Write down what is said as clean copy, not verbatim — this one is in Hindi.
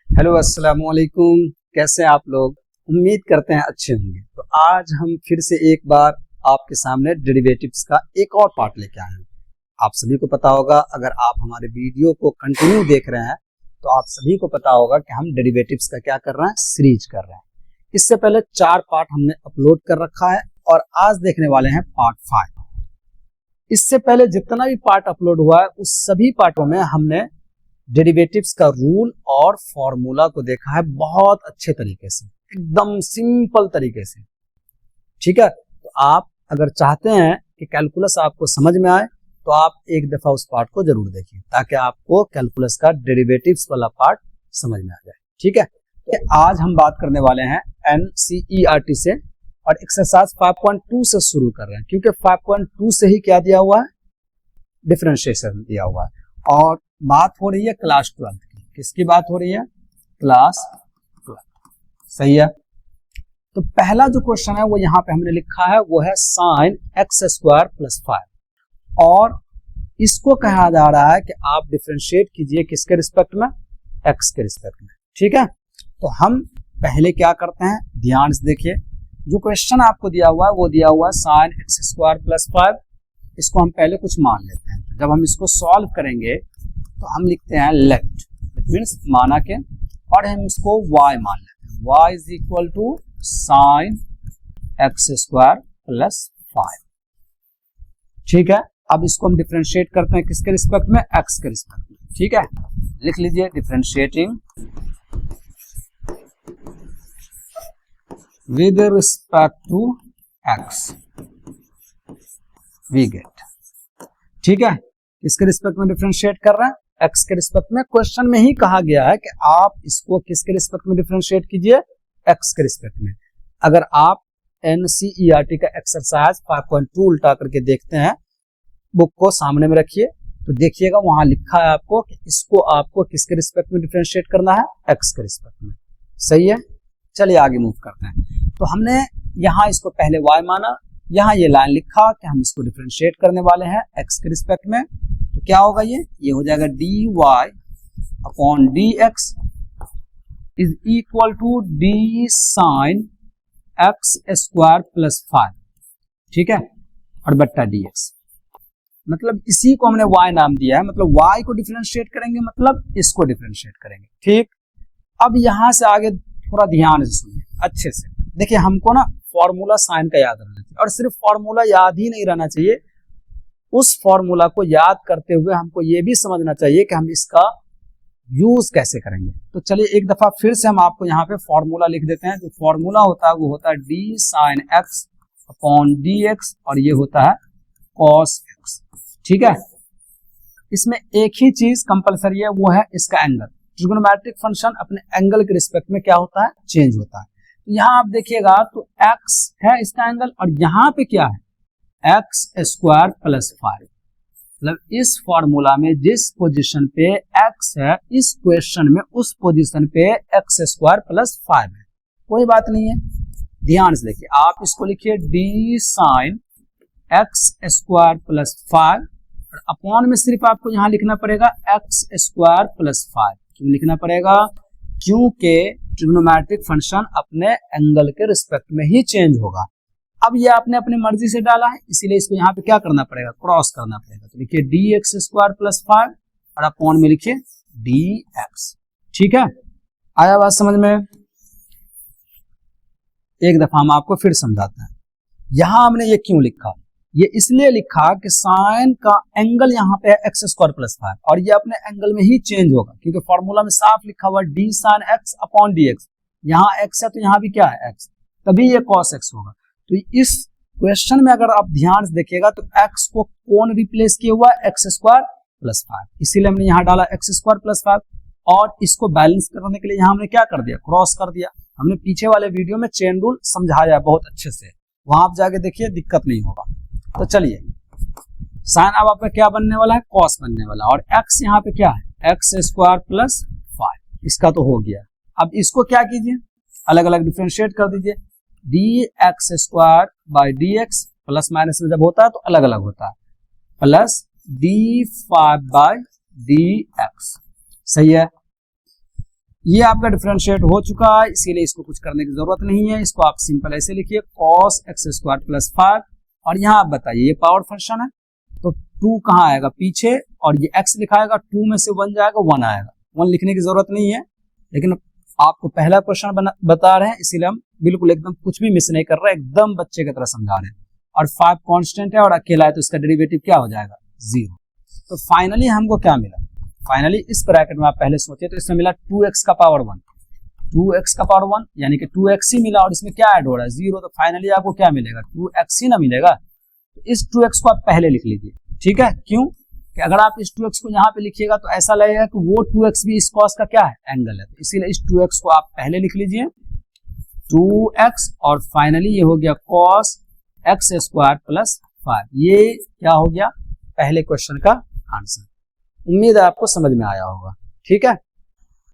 हेलो अस्सलाम वालेकुम। कैसे हैं आप लोग? उम्मीद करते हैं अच्छे होंगे। तो आज हम फिर से एक बार आपके सामने डेरिवेटिव्स का एक और पार्ट लेके आए हैं। आप सभी को पता होगा, अगर आप हमारे वीडियो को कंटिन्यू देख रहे हैं तो आप सभी को पता होगा कि हम डेरिवेटिव्स का क्या कर रहे हैं, सीरीज कर रहे हैं। इससे पहले 4 पार्ट हमने अपलोड कर रखा है और आज देखने वाले हैं पार्ट 5। इससे पहले जितना भी पार्ट अपलोड हुआ है उस सभी पार्टों में हमने डेरिवेटिव्स का रूल और फॉर्मूला को देखा है बहुत अच्छे तरीके से, एकदम सिंपल तरीके से। ठीक है, तो आप अगर चाहते हैं कि कैलकुलस आपको समझ में आए तो आप एक दफा उस पार्ट को जरूर देखिए ताकि आपको कैलकुलस का डेरिवेटिव्स वाला पार्ट समझ में आ जाए। ठीक है, तो आज हम बात करने वाले हैं NCERT से और एक्सरसाइज 5.2 से शुरू कर रहे हैं, क्योंकि 5.2 से ही क्या दिया हुआ है, डिफरेंशिएशन दिया हुआ है। और बात हो रही है क्लास 12 की। किसकी बात हो रही है? क्लास 12। सही है। तो पहला जो क्वेश्चन है वो यहां पे हमने लिखा है, वो है sin x² + 5 और इसको कहा जा रहा है कि आप डिफरेंशिएट कीजिए किसके रिस्पेक्ट में, x के रिस्पेक्ट में। ठीक है, तो हम पहले क्या करते हैं, ध्यान से देखिए। जो क्वेश्चन आपको दिया हुआ है वो दिया हुआ है sin x² + 5। इसको हम पहले कुछ मान लेते हैं। जब हम इसको सॉल्व करेंगे तो हम लिखते हैं लेट, मीन्स माना के, और हम इसको y मान लेते हैं। y = sin x² + 5। ठीक है, अब इसको हम डिफरेंशिएट करते हैं किसके रिस्पेक्ट में, x के रिस्पेक्ट में। ठीक है, लिख लीजिए differentiating with respect to x we get. ठीक है, किसके रिस्पेक्ट में डिफरेंशिएट कर रहे हैं, x के रिस्पेक्ट में। क्वेश्चन में ही कहा गया है कि आप इसको किसके रिस्पेक्ट में डिफरेंशिएट कीजिए, x के रिस्पेक्ट में। अगर आप NCERT का एक्सरसाइज 5.2 उल्टा करके देखते हैं, बुक को सामने में रखिए तो देखिएगा वहां लिखा है आपको कि इसको आपको किसके रिस्पेक्ट में डिफरेंशिएट करना है, x के रिस्पेक्ट में। सही है, चलिए आगे मूव करते हैं। तो हमने यहाँ इसको पहले y माना, यहाँ ये लाइन लिखा कि हम इसको डिफरेंशिएट करने वाले हैं x के रिस्पेक्ट में। तो क्या होगा, ये हो जाएगा dy/dx is equal to d sin x² + 5। ठीक है, और बट्टा dx, मतलब इसी को हमने y नाम दिया है। मतलब y को डिफरेंशिएट करेंगे, मतलब इसको डिफरेंशिएट करेंगे। ठीक, अब यहां से आगे थोड़ा ध्यान से सुनिए अच्छे से। देखिए, हमको ना फॉर्मूला साइन का याद रहना चाहिए, और सिर्फ फॉर्मूला याद ही नहीं रहना चाहिए, उस फॉर्मूला को याद करते हुए हमको ये भी समझना चाहिए कि हम इसका यूज कैसे करेंगे। तो चलिए एक दफा फिर से हम आपको यहाँ पे फॉर्मूला लिख देते हैं। जो फॉर्मूला होता है वो होता है d sin x/dx और ये होता है cos x। ठीक है, इसमें एक ही चीज कंपलसरी है, वो है इसका एंगल। ट्रिग्नोमेट्रिक फंक्शन अपने एंगल के रिस्पेक्ट में क्या होता है, चेंज होता है। यहाँ आप देखिएगा तो x है इसका एंगल, और यहाँ पे क्या है, x² + 5। मतलब इस फॉर्मूला में जिस पोजीशन पे x है, इस क्वेश्चन में उस पोजीशन पे x² + 5 है। कोई बात नहीं है, ध्यान से देखिए। आप इसको लिखिए d sin x² + 5 और अपॉन में सिर्फ आपको यहाँ लिखना पड़ेगा x² + 5। क्यों लिखना पड़ेगा, क्योंकि ट्रिग्नोमेट्रिक फंक्शन अपने एंगल के रिस्पेक्ट में ही चेंज होगा। अब ये आपने अपनी मर्जी से डाला है, इसीलिए इसको यहाँ पे क्या करना पड़ेगा, क्रॉस करना पड़ेगा। तो लिखिए dx² + 5 और अपॉन में लिखिए dx। ठीक है, आया बात समझ में? एक दफा हम आपको फिर समझाते हैं। यहां हमने ये क्यों लिखा, ये इसलिए लिखा कि साइन का एंगल यहाँ पे है x² + 5 और ये अपने एंगल में ही चेंज होगा, क्योंकि फॉर्मूला में साफ लिखा हुआ d sin x/dx। यहाँ x है तो यहाँ भी क्या है, x, तभी ये cos x होगा। तो इस क्वेश्चन में अगर आप ध्यान से देखिएगा तो x को कौन रिप्लेस किया हुआ है, x² + 5, इसीलिए हमने यहाँ डाला x² + 5। और इसको बैलेंस करने के लिए यहाँ हमने क्या कर दिया, क्रॉस कर दिया। हमने पीछे वाले वीडियो में चेन रूल समझाया है बहुत अच्छे से, वहां आप जाके देखिए, दिक्कत नहीं होगा। तो चलिए, साइन अब आपका क्या बनने वाला है, कॉस बनने वाला, और x यहाँ पे क्या है, x² + 5। इसका तो हो गया। अब इसको क्या कीजिए, अलग अलग डिफरेंशिएट कर दीजिए। dx² प्लस माइनस में जब होता है तो अलग अलग होता है, प्लस d5/dx। सही है, ये आपका डिफरेंशिएट हो चुका है, इसीलिए इसको कुछ करने की जरूरत नहीं है। इसको आप सिंपल ऐसे लिखिए cos x स्क्वायर प्लस 5, और यहाँ आप बताइए ये पावर फंक्शन है तो 2 कहाँ आएगा पीछे, और ये x लिखाएगा, 2 में से 1 जाएगा, 1 आएगा। 1 लिखने की जरूरत नहीं है, लेकिन आपको पहला क्वेश्चन बता रहे हैं, इसीलिए हम बिल्कुल एकदम कुछ भी मिस नहीं कर रहे हैं, एकदम बच्चे की तरह समझा रहे हैं। और 5 कांस्टेंट है और अकेला है तो इसका डेरिवेटिव क्या हो जाएगा, 0। तो फाइनली हमको क्या मिला, फाइनली इस ब्रैकेट में आप पहले सोचे तो इसमें मिला 2x का पावर 1, 2x का पावर 1 यानी कि 2x ही मिला, और इसमें क्या ऐड हो रहा है, 0। तो फाइनली आपको क्या मिलेगा, 2x ही ना मिलेगा। तो इस 2x को आप पहले लिख लीजिए, ठीक है। क्यों कि अगर आप इस 2x को यहाँ पे लिखिएगा तो ऐसा लगेगा कि वो 2x भी इस cos का क्या है, एंगल है, तो इसीलिए इस 2x को आप पहले लिख लीजिए 2x, और फाइनली ये हो गया cos x स्क्वायर प्लस 5। ये क्या हो गया, पहले क्वेश्चन का आंसर। उम्मीद है आपको समझ में आया होगा, ठीक है।